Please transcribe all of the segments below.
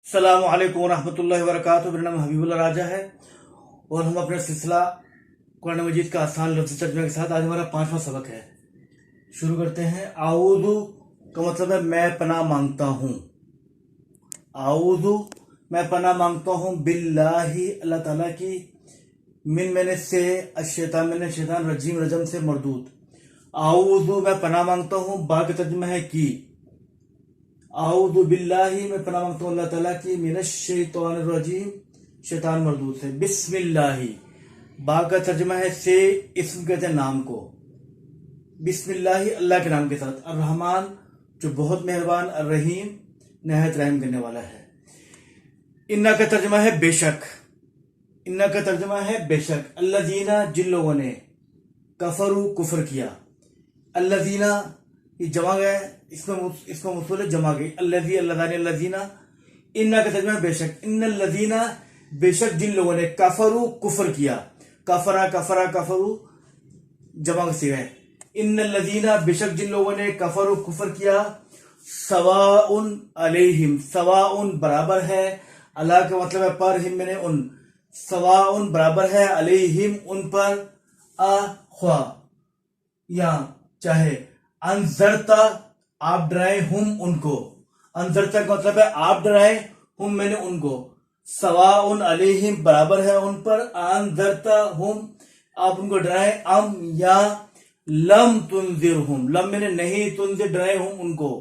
السلام علیکم ورحمۃ اللہ وبرکاتہ۔ میرا نام حبیب اللہ راجہ ہے اور ہم اپنے سلسلہ قرآن مجید کا آسان لفظی ترجمے کے ساتھ آج ہمارا 5واں سبق ہے۔ شروع کرتے ہیں۔ اعوذ کا مطلب ہے میں پناہ مانگتا ہوں۔ اعوذ میں پناہ مانگتا ہوں، باللہ اللہ تعالیٰ کی، میں سے، الشیطان میں شیطان، رجیم رجم سے مردود۔ اعوذ میں پناہ مانگتا ہوں، با کا ترجمہ ہے کی۔ اعوذ باللہ میں پناہ مانگتا ہوں اللہ تعالیٰ کی، من الشیطان الرجیم شیطان مردود سے۔ بسم اللہ با کا ترجمہ ہے سے، اسم کہتے ہیں نام کو۔ بسم اللہ اللہ کے نام کے ساتھ، الرحمن جو بہت مہربان، الرحیم نہایت رحم کرنے والا ہے۔ انا کا ترجمہ ہے بے شک، انا کا ترجمہ ہے بے شک، الذین جن لوگوں نے، کفروا کفر کیا، الذین یہ جمع گیا، اس کا مفعول ہے جمع گئی، الذی الذین، انا کا ترجمہ ہے بے شک، ان الذین بے شک جن لوگوں نے، کفروا کفر کیا، کفروا جمع سے ہے، ان الذین بے شک جن لوگوں نے، کفروا کفر کیا، سواء علیہم، سواء برابر ہے، اللہ کا مطلب ہے پر، ہم میں نے ان، سواء برابر ہے، علیہم ان پر، خواہ یا چاہے، انذرتا آپ ڈرائیں، ہم ان کو، انذرتا کا مطلب ہے آپ ڈرائیں، ہم میں نے ان کو، سواء علیہم برابر ہے ان پر، انذرتا ہم آپ ان کو ڈرائیں، ام یا لم تنذرہم، لم میں نے نہیں، تنذر ڈرائیں ہم ان کو،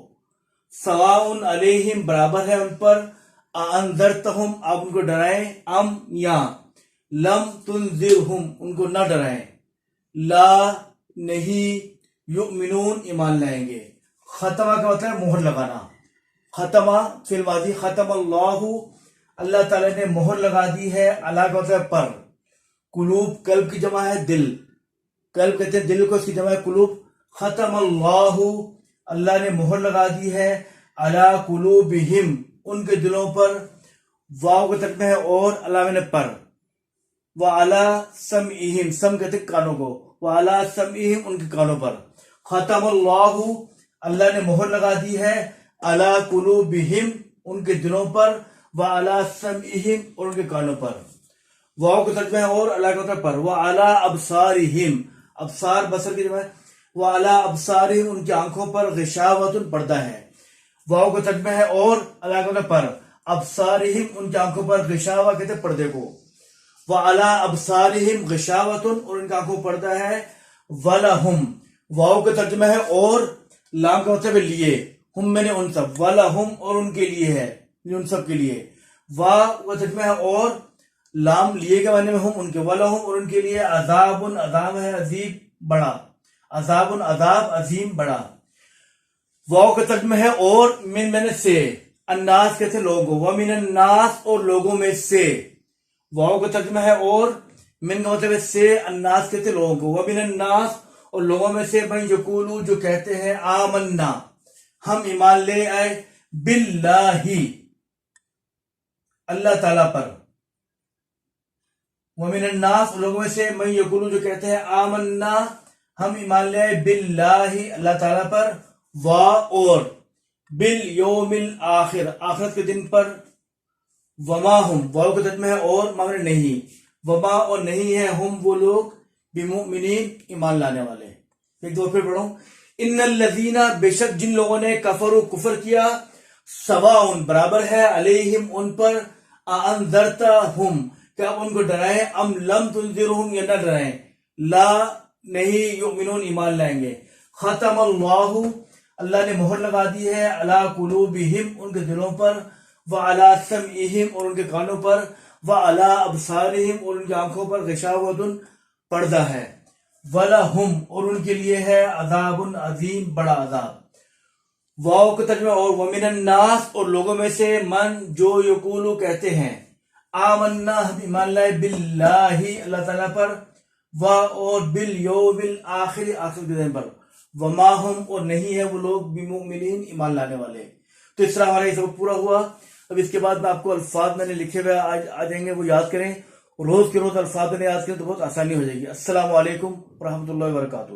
سواء علیہم برابر ہے ان پر، انذرتہم آپ ان کو ڈرائیں، ام یا لم تنذرہم ان کو نہ ڈرائیں، لا نہیں، یؤمنون ایمان لائیں گے۔ ختمہ کا مطلب ہے مہر لگانا، ختمہ فی الماضی، ختم اللہ اللہ تعالیٰ نے مہر لگا دی ہے، اللہ کا مطلب ہے پر، قلوب قلب کی جمع ہے دل، قلب کہتے ہیں دل کو، اس کی جمع ہے قلوب، ختم اللہ اللہ نے مہر لگا دی ہے، علی قلوبہم ان کے دلوں پر، واو کا ترجمہ ہے اور، اللہ نے پر، وعلی سمعہم سم کہتے ہیں کانوں کو، وعلی سمعہم ان کے کانوں پر، ختم اللہ اللہ نے مہر لگا دی ہے، علی قلوبہم ان کے دلوں پر، وعلی سمعہم اور ان کے کانوں پر، واو کا ترجمہ ہے اور، اللہ کا پر، وعلی ابصارہم ابصار بصر کی جمع ہے، وعلی ابصارہم ان کی آنکھوں پر، غشاوۃ پردہ ہے، واو کا ترجمہ ہے اور، اللہ کا پر، ابصارہم ان کی آنکھوں پر، غشاوہ کہتے ہیں پردے کو، وعلی ابصارہم غشاوۃ اور ان کی آنکھوں پر پردہ ہے، ولہم واو کا ترجمہ ہے اور، لام کا مطلب ہے لیے، ہم میں نے ان سب، ولہم اور ان کے لیے ہے، ان سب کے لیے، واو کا ترجمہ ہے اور، لام لیے کے معنی میں ہم ان کے، ولہم اور ان کے لیے، عذاب عذاب ہے، عظیم بڑا، عذاب عذاب عظیم بڑا، واو کا ترجمہ ہے اور، من میں نے سے، الناس کہتے ہیں لوگوں، ومن الناس اور لوگوں میں سے، واو کا ترجمہ ہے اور، من کا مطلب ہے سے، الناس کہتے ہیں لوگوں کو، ومن الناس اور لوگوں میں سے، من یقولو جو کہتے ہیں، آمنا ہم ایمان لے آئے، باللہ اللہ تعالیٰ پر، ومن الناس اور لوگوں میں سے، من یقولو جو کہتے ہیں، آمنا ہم ایمان لے آئے، باللہ اللہ تعالیٰ پر، اور بالیوم الآخر آخرت کے دن پر، وما ہم واو کا ترجمہ ہے اور، معنی نہیں، وما اور نہیں ہے، ہم وہ لوگ، بمؤمنین ایمان لانے والے۔ ایک دو پھر پڑھوں۔ ان الذین بے شک جن لوگوں نے، کفروا کفر کیا، سواء برابر ہے، علیہم ان پر، انذرتہم کیا آپ ان کو ڈرائیں، ام لم تنذرہم یا نہ ڈرائیں، لا نہیں، یؤمنون ایمان لائیں گے، ختم اللہ اللہ نے مہر لگا دی ہے، علی قلوبہم ان کے دلوں پر، وعلی سمعہم اور ان کے کانوں پر، وعلی ابصارہم اور ان کی آنکھوں پر، غشاوۃ پردہ ہے، وَلَهُمْ اور ان کے لیے ہے، عذاب عظیم بڑا عذاب، واو کا ترجمہ اور، وَمِنَ النَّاسِ اور لوگوں میں سے، من جو یقولو کہتے ہیں، آمنا ہم ایمان لائے، باللہ اللہ تعالیٰ پر، اور بالیوم الآخر آخر کے دن پر، وما ہم اور نہیں ہے وہ لوگ، بمؤمنین ایمان لانے والے۔ تو اس طرح ہمارا یہ سبق پورا ہوا۔ اب اس کے بعد میں آپ کو الفاظ میں نے لکھے ہوئے آ جائیں گے، وہ یاد کریں، روز کے روز الفاظ میں یاد کریں تو بہت آسانی ہو جائے گی۔ السلام علیکم ورحمۃ اللہ وبرکاتہ۔